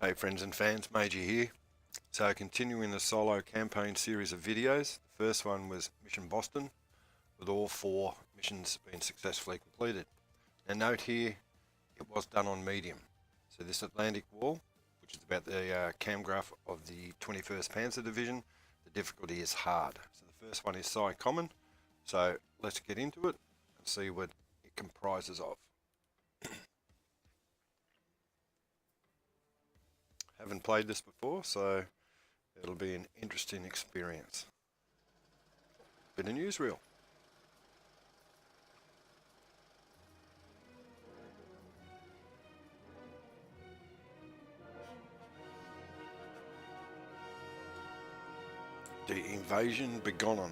Hey friends and fans, Major here. So continuing the solo campaign series of videos, the first one was Mission Boston, with all 4 missions being successfully completed. Now note here, it was done on medium. So this Atlantic Wall, which is about the cam graph of the 21st Panzer Division, the difficulty is hard. So the first one is Kommen. So let's get into it and see what it comprises of. Haven't played this before, so it'll be an interesting experience. Bit of newsreel. The invasion begun.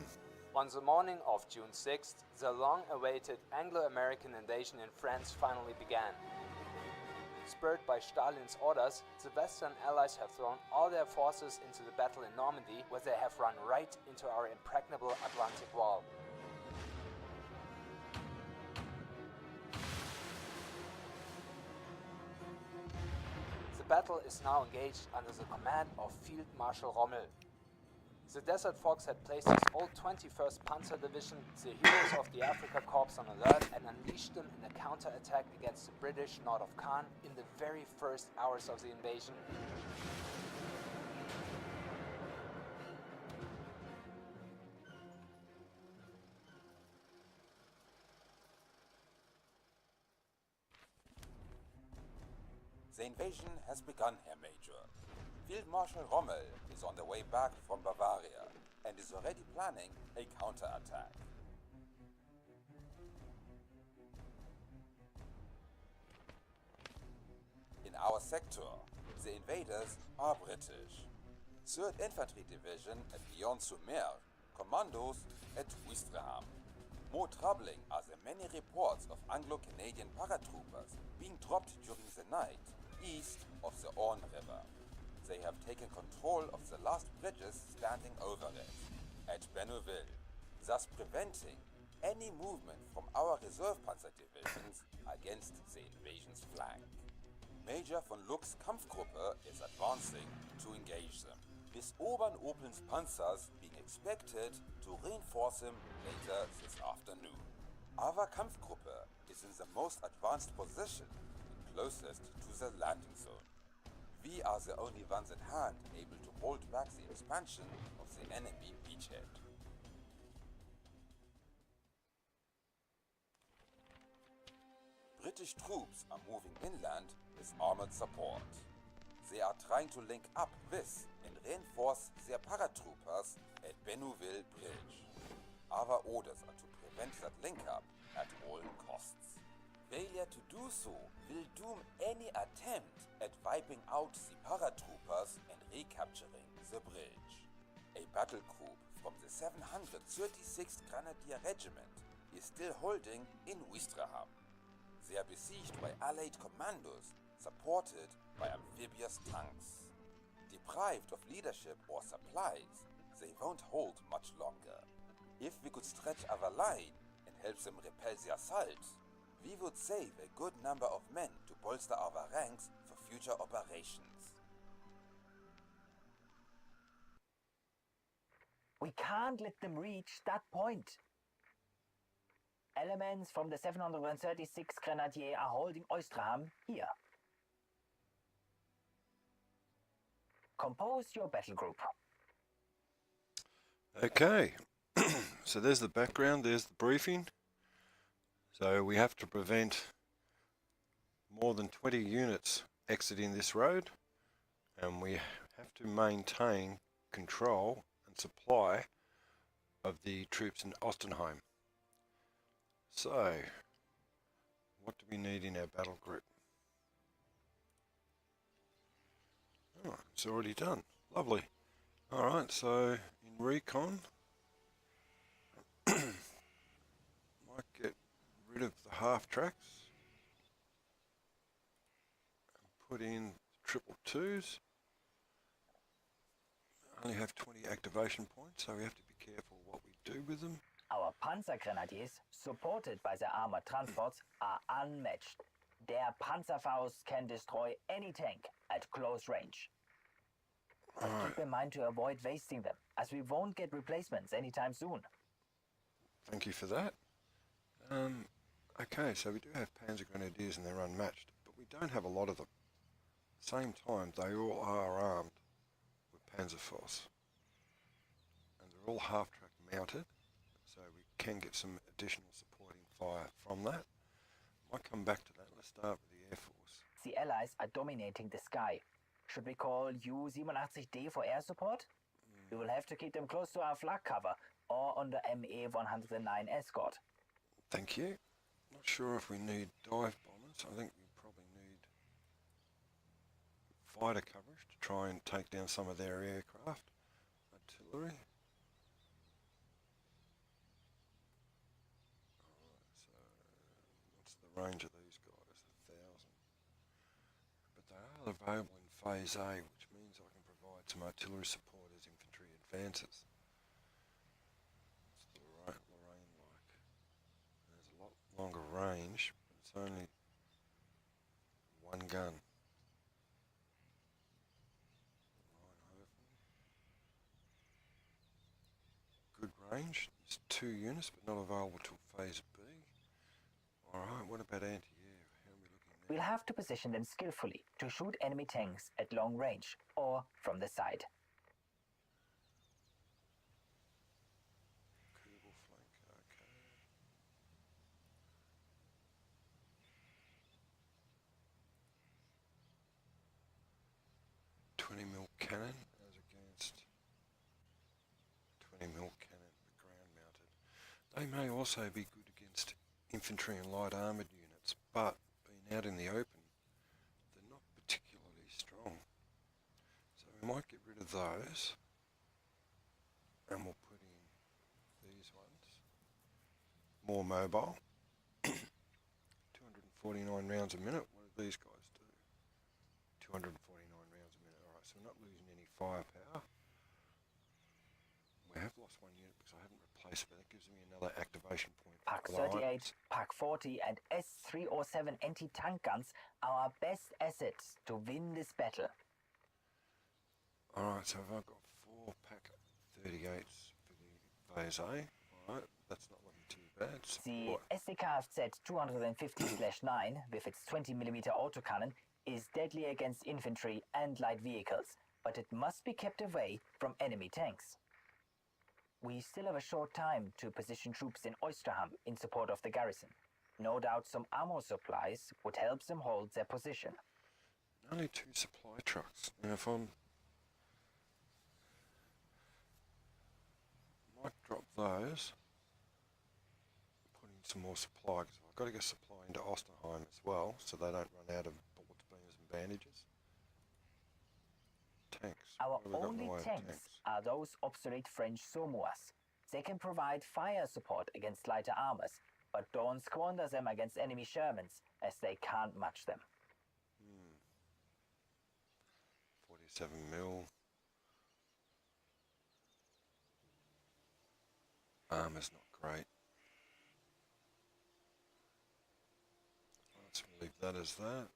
On the morning of June 6th, the long-awaited Anglo-American invasion in France finally began. Spurred by Stalin's orders, the Western Allies have thrown all their forces into the battle in Normandy, where they have run right into our impregnable Atlantic Wall. The battle is now engaged under the command of Field Marshal Rommel. The Desert Fox had placed his old 21st Panzer Division, the heroes of the Africa Corps, on alert and unleashed them in a counterattack against the British north of Caen in the very first hours of the invasion. The invasion has begun, Herr Major. Field Marshal Rommel is on the way back from Bavaria and is already planning a counterattack. In our sector, the invaders are British. 3rd Infantry Division at Lyon-sur-Mer, commandos at Ouistreham. More troubling are the many reports of Anglo-Canadian paratroopers being dropped during the night east of the Orne River. They have taken control of the last bridges standing over it, at Benouville, thus preventing any movement from our reserve panzer divisions against the invasion's flank. Major von Luck's Kampfgruppe is advancing to engage them, with Obern-Opeln's panzers being expected to reinforce him later this afternoon. Our Kampfgruppe is in the most advanced position and closest to the landing zone. We are the only ones at hand able to hold back the expansion of the enemy beachhead. British troops are moving inland with armored support. They are trying to link up with and reinforce their paratroopers at Benouville Bridge. Our orders are to prevent that link up at all costs. Failure to do so will doom any attempt at wiping out the paratroopers and recapturing the bridge. A battle group from the 736th Grenadier Regiment is still holding in Ouistreham. They are besieged by Allied commandos supported by amphibious tanks. Deprived of leadership or supplies, they won't hold much longer. If we could stretch our line and help them repel the assault, we would save a good number of men to bolster our ranks for future operations. We can't let them reach that point. Elements from the 736th Grenadier are holding Ouistreham here. Compose your battle group. Okay, so there's the background, there's the briefing. So we have to prevent more than 20 units exiting this road, and we have to maintain control and supply of the troops in Ostenheim. So, what do we need in our battle group? Oh, it's already done. Lovely. Alright, so in recon, might get rid of the half tracks and put in triple twos. Only have 20 activation points, so we have to be careful what we do with them. Our Panzer Grenadiers, supported by their armored transports, are unmatched. Their Panzerfaust can destroy any tank at close range. But Alright, keep in mind to avoid wasting them, as we won't get replacements anytime soon. thank you for that. Okay, so we do have Panzer Grenadiers and they're unmatched, but we don't have a lot of them. At the same time, they all are armed with Panzerfaust. And they're all half-track mounted, so we can get some additional supporting fire from that. Might come back to that. Let's start with the Air Force. The Allies are dominating the sky. Should we call U-87D for air support? We will have to keep them close to our flak cover or under ME-109 escort. Thank you. Not sure if we need dive bombers. I think we probably need fighter coverage to try and take down some of their aircraft. Artillery. Alright, so what's the range of these guys? 1,000. But they are available in Phase A, which means I can provide some artillery support as infantry advances. What's the Lorraine like? There's a lot longer range, but it's only one gun. Good range. It's 2 units, but not available till Phase B. Alright, what about anti-air? How are we looking there? We'll have to position them skillfully to shoot enemy tanks at long range or from the side. Kerbal flank, okay. .20mm cannon as against 20mm cannon, but ground mounted. They may also be good against infantry and light armoured units, but being out in the open, they're not particularly strong. So we might get rid of those, and we'll put in these ones. More mobile. 249 rounds a minute. What do these guys do? 249 rounds a minute. Alright, so we're not losing any firepower. We have lost one unit because I haven't replaced it, but that gives me another activation point. Pak for the 38, Lions. Pak 40 and S307 anti-tank guns are our best assets to win this battle. Alright, so I've got 4 Pak 38s for the Phase A. Alright, that's not looking too bad. The Support. SDKFZ 250/9 with its 20mm autocannon is deadly against infantry and light vehicles, but it must be kept away from enemy tanks. We still have a short time to position troops in Oysterham in support of the garrison. No doubt some ammo supplies would help them hold their position. Only 2 supply trucks. And if I'm... might drop those. Put in some more supply, because I've got to get supply into Osterheim as well, so they don't run out of bullets, beams and bandages. Tanks. Our What have we got in the only way of tanks are those obsolete French Somours. They can provide fire support against lighter armors, but don't squander them against enemy Shermans, as they can't match them. 47mm. Armor's not great. Let's leave that as that.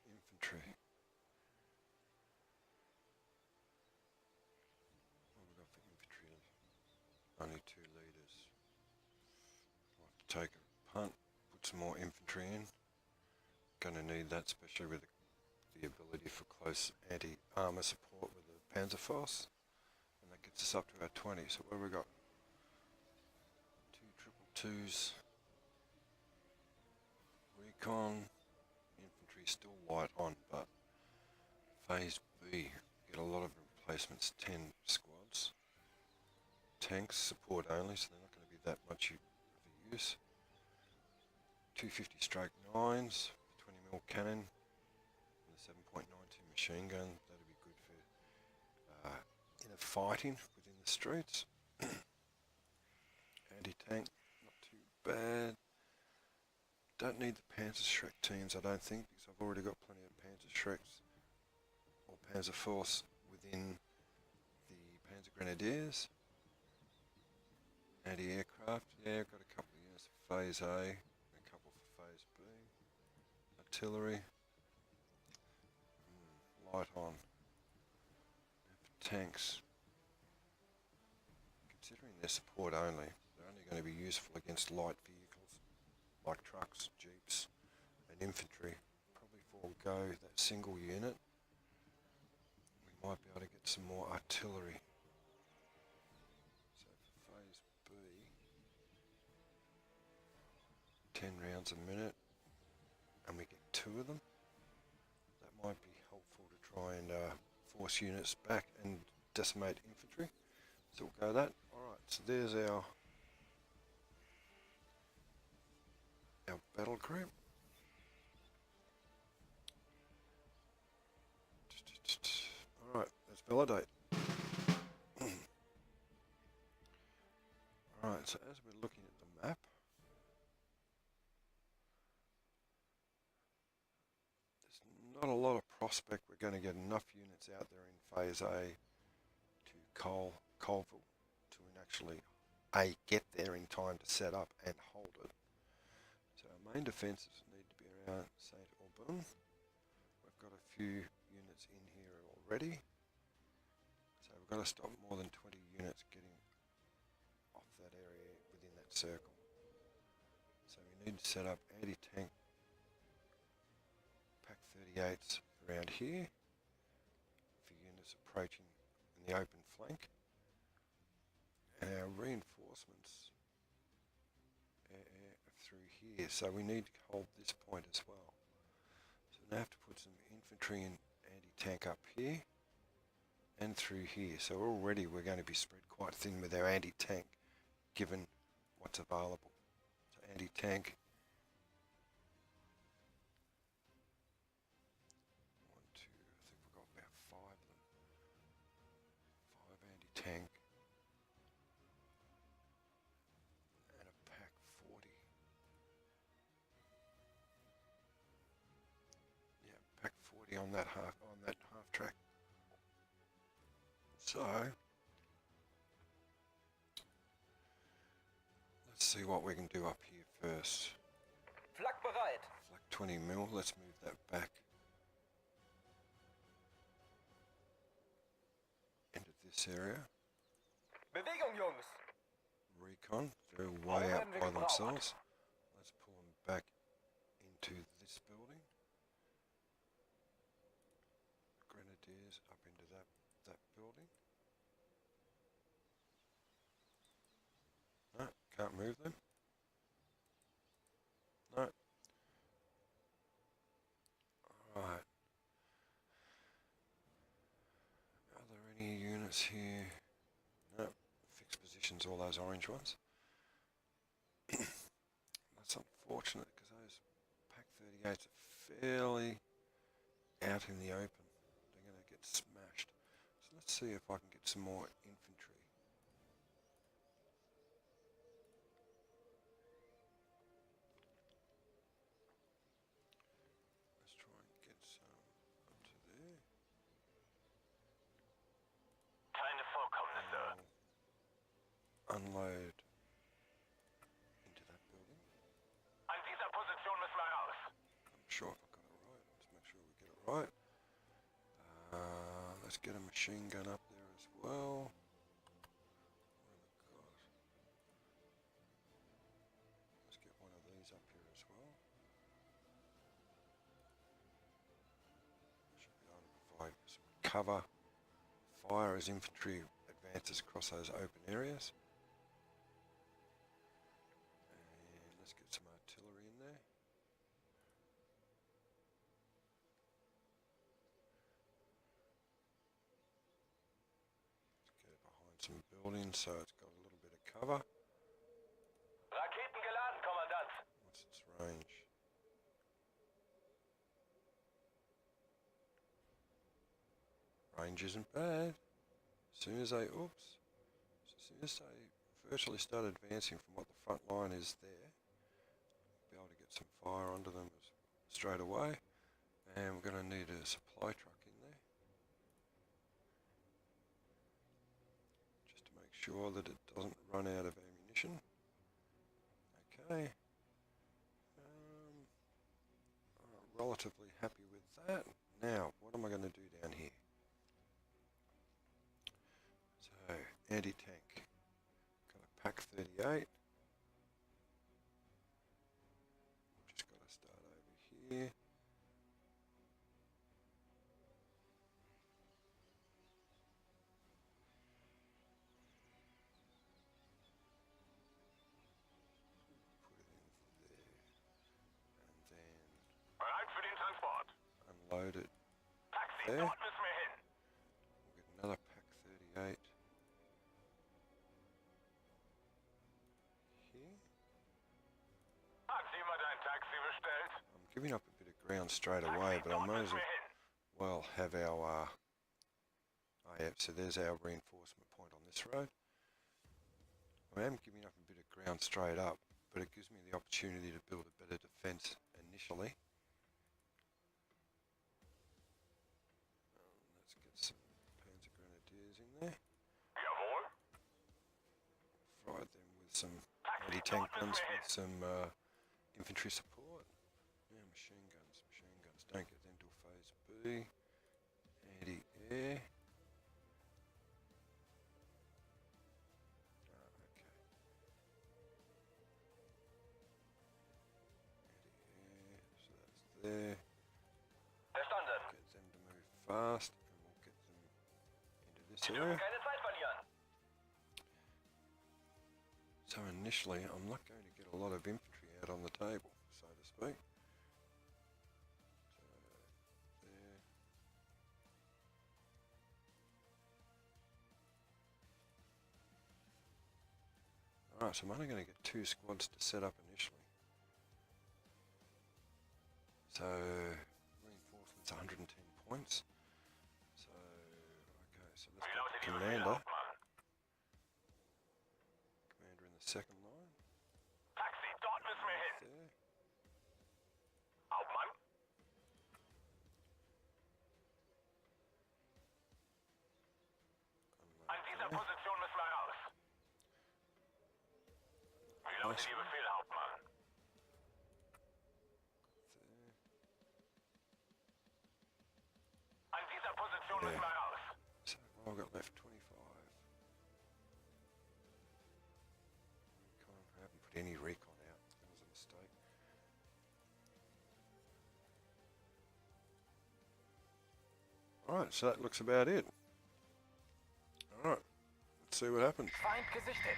Infantry. What have we got for infantry? Only 2 leaders. I'll have to take a punt, put some more infantry in. Gonna need that, especially with the ability for close anti-armor support with the Panzerfaust. And that gets us up to our 20. So what have we got? 2 222s. Recon. Infantry still light on, but Phase B, get a lot of replacements, 10 squads. Tanks support only, so they're not going to be that much of a use. 250 stroke 9s, 20mm cannon, and a 7.92 machine gun. That'd be good for inner fighting within the streets. Anti-tank, not too bad. Don't need the Panzer Shrek teams, I don't think, because I've already got plenty of Panzer Shreks or Panzer Force within the Panzer Grenadiers. Anti-aircraft, yeah, I've got a couple of units for Phase A and a couple for Phase B. artillery. Light on. Tanks. Considering their support only, they're only going to be useful against light vehicles like trucks, jeeps and infantry. Probably forego that single unit. We might be able to get some more artillery. So for phase B, 10 rounds a minute, and we get 2 of them. That might be helpful to try and force units back and decimate infantry. So we'll go that. Alright, so there's our battle group. Alright, let's validate. Alright, so as we're looking at the map, there's not a lot of prospect we're going to get enough units out there in phase A to Colville to actually get there in time to set up and hold it. So our main defences need to be around St. Aubin. We've got a few units in here already. So we've got to stop more than 20 units getting off that area within that circle. So we need to set up anti-tank Pack 38s around here for units approaching in the open flank. And our reinforcements through here, so we need to hold this point as well. So we have to put some infantry and anti-tank up here and through here. So already we're going to be spread quite thin with our anti-tank given what's available. So anti-tank, 1, 2, I think we've got about 5 of them. 5 anti-tank. And a pack 40. Yeah, pack 40 on that half track. So let's see what we can do up here first. Flak bereit. Flak 20 mil, let's move that back into this area. Bewegung, Jungs. Recon, they're way out by themselves. Let's pull them back into this building. Grenadiers up into that building. No, can't move them. No. Alright. Are there any units here? No. Fixed positions, all those orange ones. That's unfortunate because those Pack 38s are fairly out in the open. They're going to get smashed. So let's see if I can get some more infantry. Let's try and get some up to there. Keine Vorkommnisse. Unload into that building. An dieser Position müssen wir raus. I'm sure if I got it right. Let's make sure we get it right. Let's get a machine gun up there as well. What have we got? Let's get one of these up here as well. Should be able to provide some cover, fire as infantry advances across those open areas. And let's get some artillery in there. Let's get it behind some buildings so it's got a little bit of cover. Raketen geladen, Kommandant. What's its range? Range isn't bad. As soon as they virtually start advancing from what the front line is there, be able to get some fire onto them straight away. And we're going to need a supply truck in there, just to make sure that it doesn't run out of ammunition. Okay. relatively happy with that. Now, what am I going to do down here? So, anti-tank. Got a pack 38. Just got to start over here. Bereit für den Transport. Unload it Taxi, there. dort müssen wir hin. We'll get another pack 38 here. Hat jemand ein Taxi bestellt? I'm giving up a bit of ground straight away, but I might as well have our oh yeah, so there's our reinforcement point on this road. I am giving up a bit of ground straight up, but it gives me the opportunity to build a better defence initially. Let's get some Panzer Grenadiers in there. Jawohl. Fry them with some anti-tank guns with some infantry support. Yeah, machine guns. Don't get them till phase B. Anti-air. Okay. Anti-air, so that's there. Verstanden. Get them to move fast, and we'll get them into this Wir dürfen area. keine Zeit verlieren. So initially, I'm not going to get a lot of infantry out on the table, so to speak. So there. Alright, so I'm only going to get 2 squads to set up initially. So reinforcements 110 points. So okay, so let's Wie get lautet the Ihr Befehl, commander. Hauptmann? Commander in the second line. Taxi, dort müssen wir hin. There. Hauptmann? An dieser Unload there. Position müssen wir raus. Wie lautet Ihr Befehl, Hauptmann? There. An dieser Position müssen wir raus. So I've got left 25. Recon. I haven't put any recon out. That was a mistake. Alright, so that looks about it. Alright, let's see what happens. Feind gesichtet.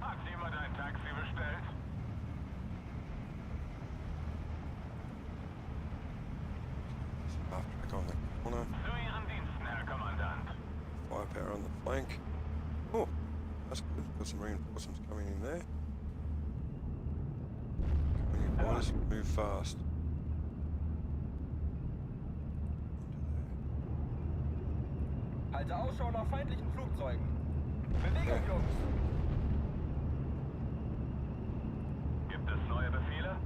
Hat jemand ein Taxi bestellt? Half track on the corner, Zu Ihren Diensten, Herr Kommandant. firepower on the flank. Oh, that's good. Got some reinforcements coming in there. Come on, you boys, move fast. Halte Ausschau nach feindlichen Flugzeugen. Bewegung, Jungs! Gibt es neue Befehle?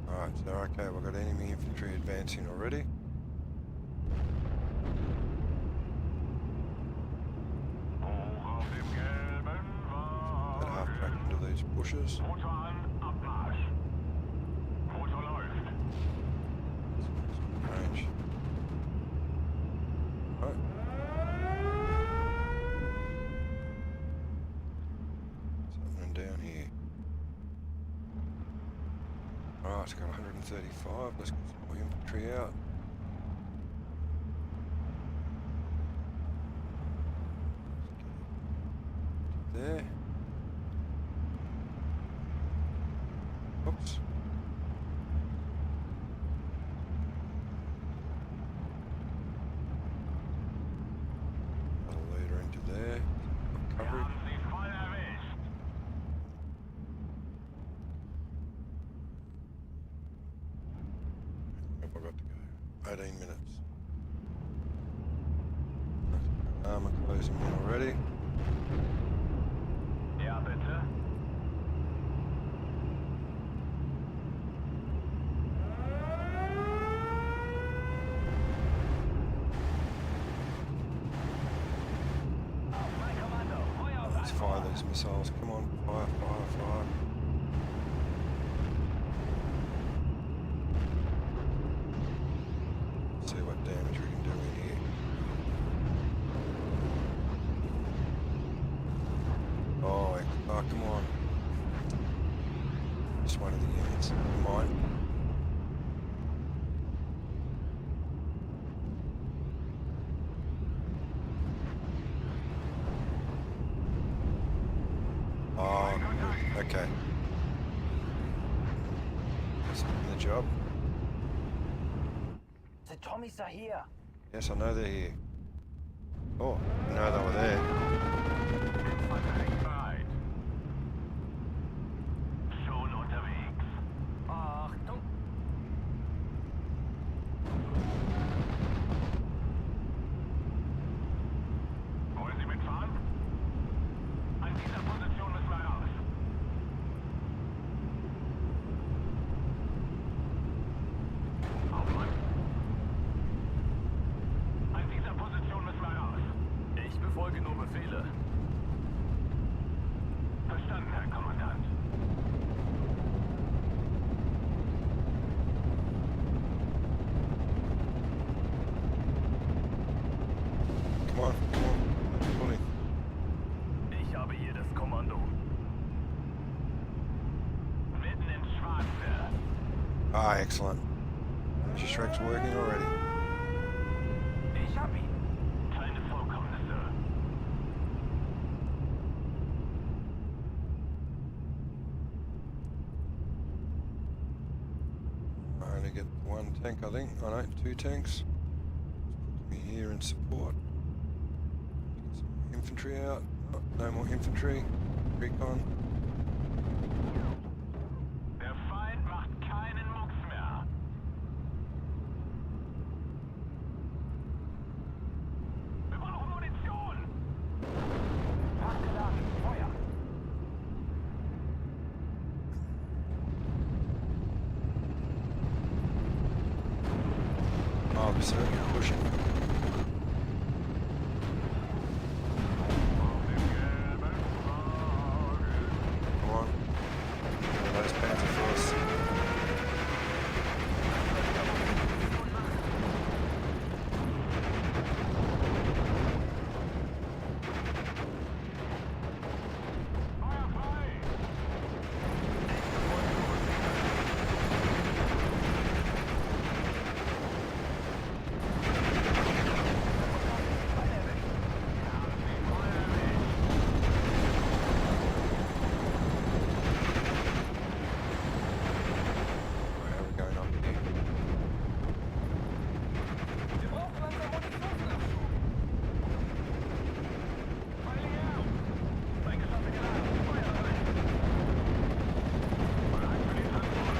Alright, so okay, we've got enemy infantry advancing already. Hoch auf dem gelben Got half track Wagen. into these bushes. Motor an, Abmarsch. Motor läuft. Range. Alright. What's happening down here? Alright, it's got 135. Let's get some more infantry out. There. Oops. That'll lead her into there. Wir Coverage. haben sie voll erwischt. Have I got to go? 18 minutes. Armour closing in already. Ja, bitte. fire these missiles. Come on, fire, fire, fire. See what damage we can do in here. Oh, come on. Just one of the units. Mine. Oh, good. Okay. That's the job. The Tommies are here. Yes, I know they're here. Oh, I know they were there. Infanterie bereit. Schon unterwegs. Achtung! Wollen Sie mitfahren? An dieser Position müssen wir raus. Aufmann. An dieser Position müssen wir raus. Ich befolge nur Befehle. Verstanden, Herr Kommandant. Come on, come on. Pulling. Ich habe hier das Kommando. Mitten ins Schwarze. Ah, excellent. Energy Shrek's working already. Ich hab ihn. Keine Vorkommnisse. I only get one tank, I think. Oh no, 2 tanks. Let's put me here in support. Get some infantry out. Oh, no more infantry. Recon. Der Feind macht keinen Mucks mehr. Wir brauchen Munition. Nachgeladen. Feuer. Oh, they're certainly pushing. Come on. Get those Panzer for us. Feuer frei. How are we going up here? Wir brauchen langsam Munitionsnachschub. Firing out. Mein Geschosse geladen. Feuer frei. Bereit für den Transport.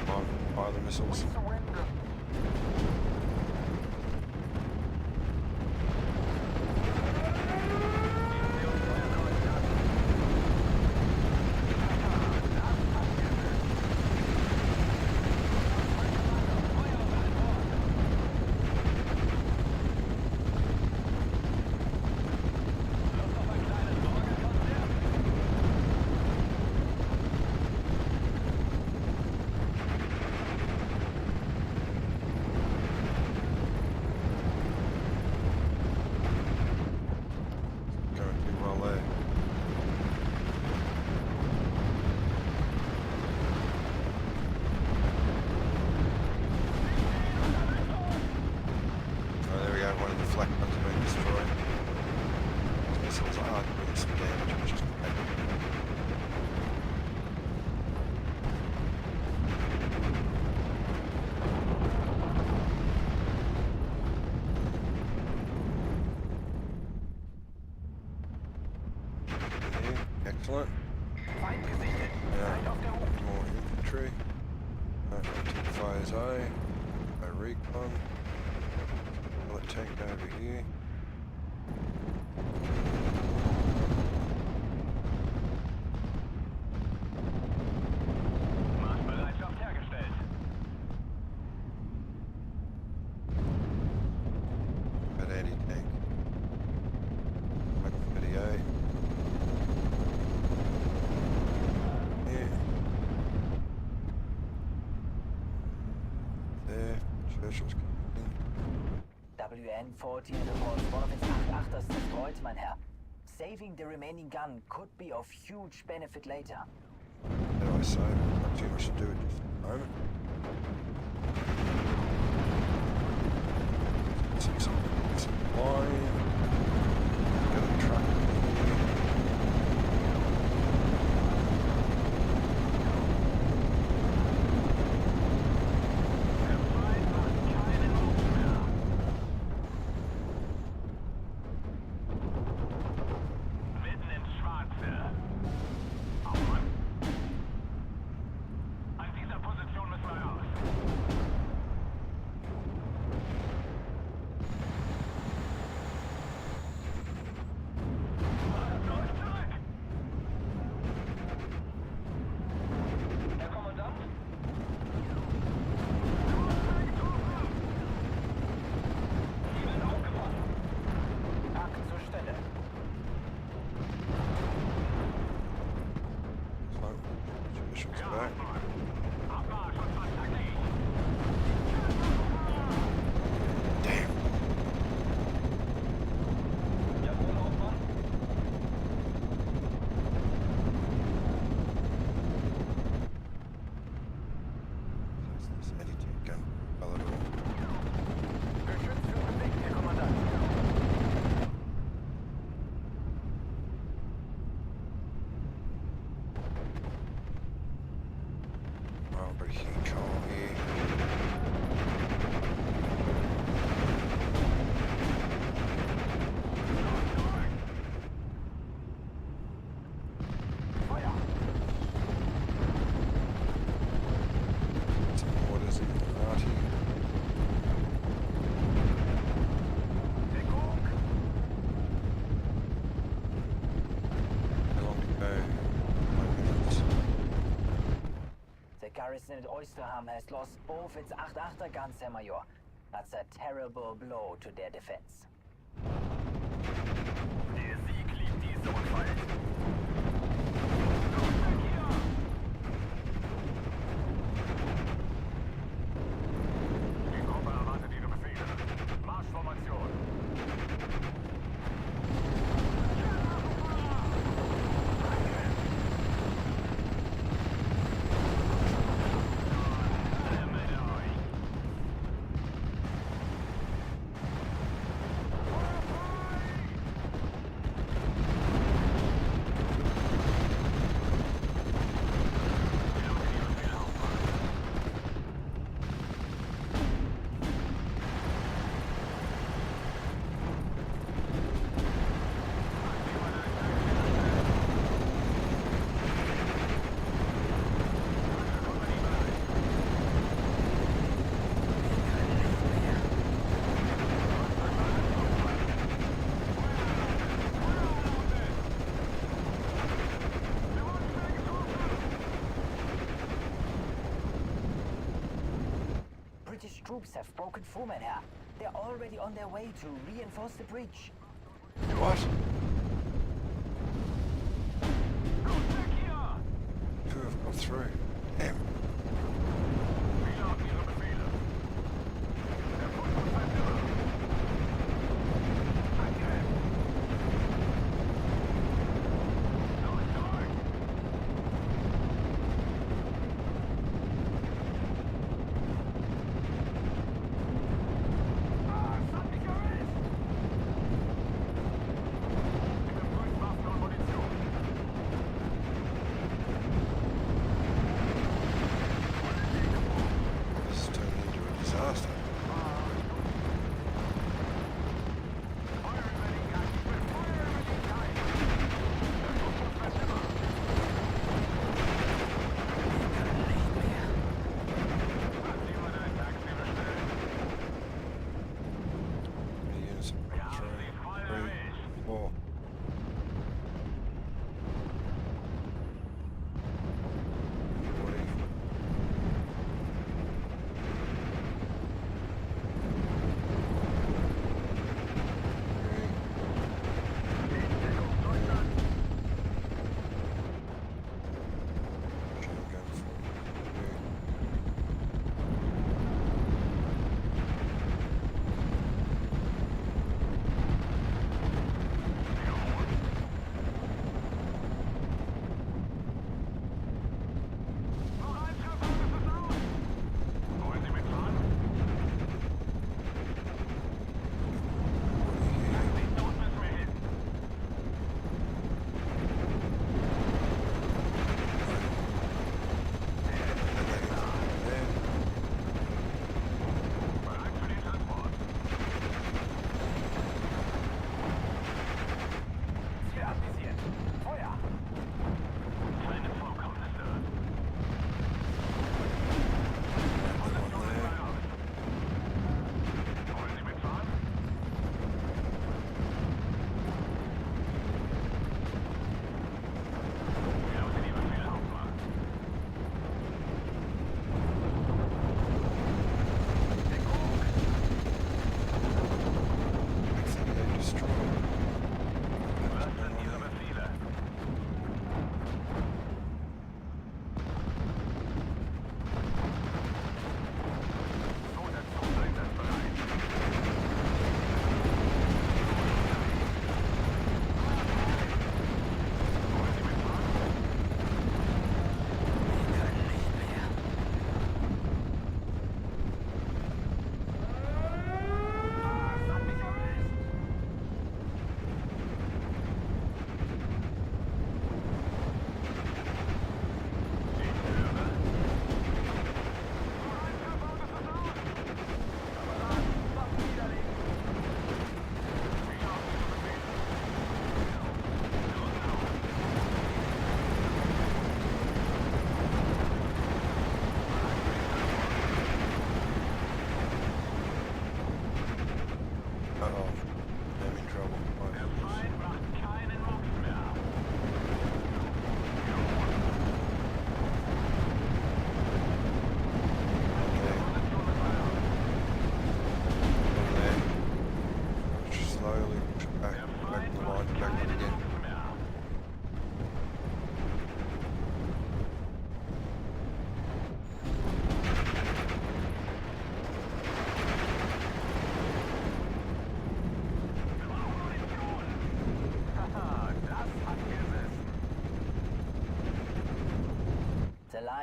Come on, fire the missiles. Surrender. Going too well there. Oh, there we go. One of the flak guns has been destroyed. These missiles are doing some damage, which is great. Yeah, excellent. Feind gesichtet. Feind auf der Hut. More infantry. Fires A. No recon. Another tank over here. Marschbereitschaft hergestellt. That anti-tank. N14 reports one of its 8-8ers destroyed, mein Herr. Saving the remaining gun could be of huge benefit later. Did I say? I think I should do it just at the moment. See something flying. Got a truck. Mitten ins Schwarze. Auf Mann. An dieser Position müssen wir raus. Zurück! Herr Kommandant? Sie werden aufgepasst. Akt zur Stelle. So, shoots Ja, back. Abmarsch und Verteidigung. Damn. Jawohl, Hauptmann. That's this anti-tank gun. Well, at all. Geschütz für Bewegt, Herr Kommandant. Well, pretty huge hole here. Feuer! Some orders in the out here. Deckung! How long to go? 9 minutes. The garrison at Oysterham has lost both its 8-8er guns, Herr Major. That's a terrible blow to their defense. Der Sieg liegt die Sorgfalt. Flugzeug hier! Die Gruppe erwartet ihre Befehle. Marschformation. Sammelt euch! British troops have broken through, mein Herr. They're already on their way to reinforce the breach. What? Flugzeug hier! Who have gone through? Damn. Wie lauten Ihre Befehle? Der Fundus verführt. Angriff! Los, zurück! Ah, es hat mich erwischt! Überprüft Waffen und Munition.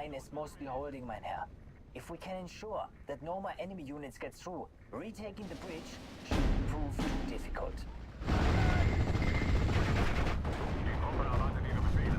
line is mostly holding, mein Herr. If we can ensure that no more enemy units get through, retaking the bridge shouldn't prove too difficult. Die Gruppe erwartet Ihre Befehle.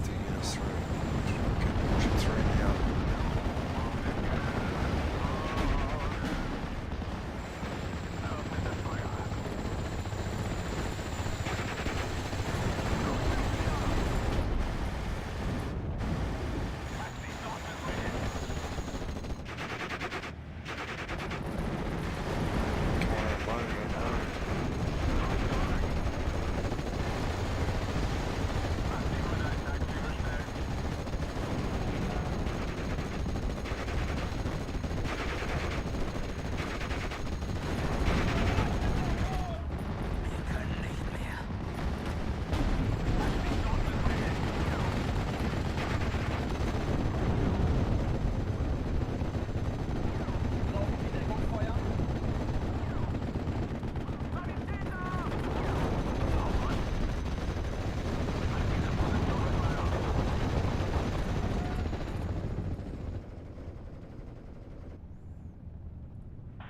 The units through. Okay, push it through now. Come on, loading it now.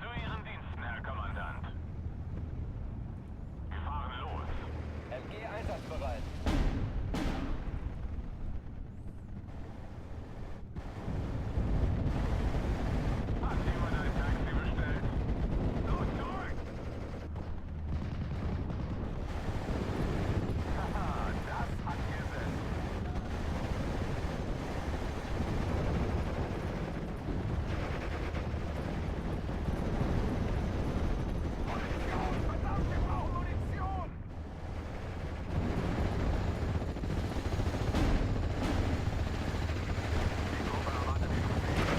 Zu Ihren Diensten, Herr Kommandant. Wir fahren los. MG einsatzbereit. Hat jemand ein Taxi bestellt? Los, zurück! Haha, das hat Sinn. Munition! Verdammt, wir brauchen Munition! Die Gruppe erwartet Ihre Befehle.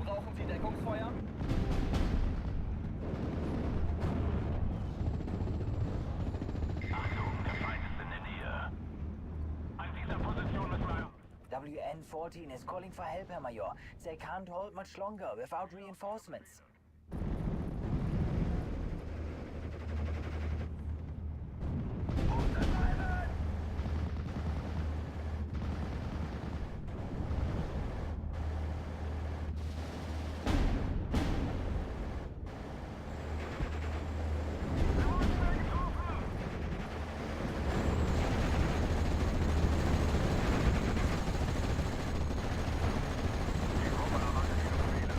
Brauchen Sie Deckungsfeuer? Achtung, der Feind ist in der Nähe. An dieser Position müssen wir... WN-14 is calling for help, Herr Major. They can't hold much longer without reinforcements. Die Gruppe erwartet Ihre Befehle.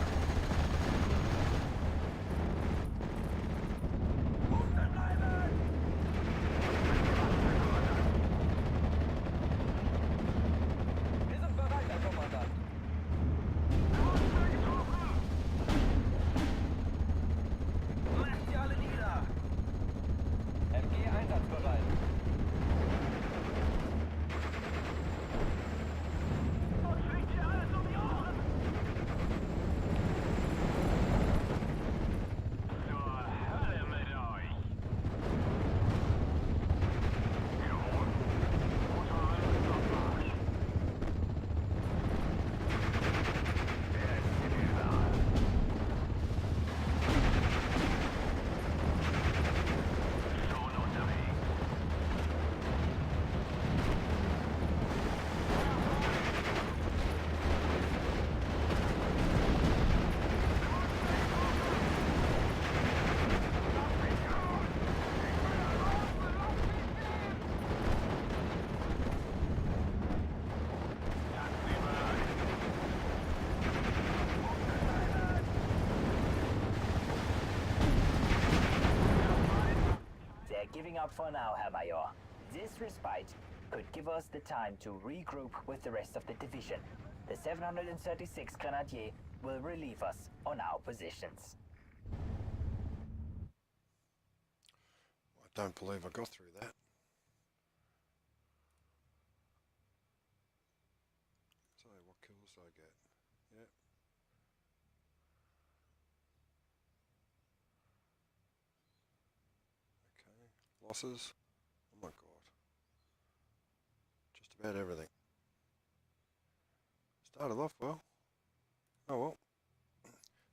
up for now, Herr Major. This respite could give us the time to regroup with the rest of the division. The 736 Grenadier will relieve us on our positions. I don't believe I got through that. So what kills do I get? Yep. Okay. Losses. Oh my god. Just about everything. Started off well. Oh well.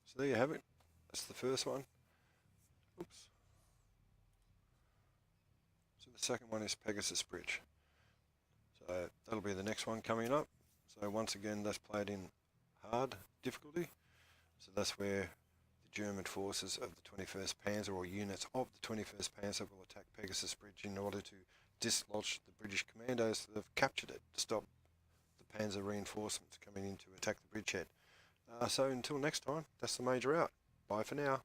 So there you have it. That's the first one. Oops. So the second one is Pegasus Bridge. So that'll be the next one coming up. So once again, that's played in hard difficulty. So that's where the German forces of the 21st Panzer, or units of the 21st Panzer, will attack Pegasus Bridge in order to dislodge the British commandos that have captured it, to stop the Panzer reinforcements coming in to attack the bridgehead. So until next time, that's the Major out. Bye for now.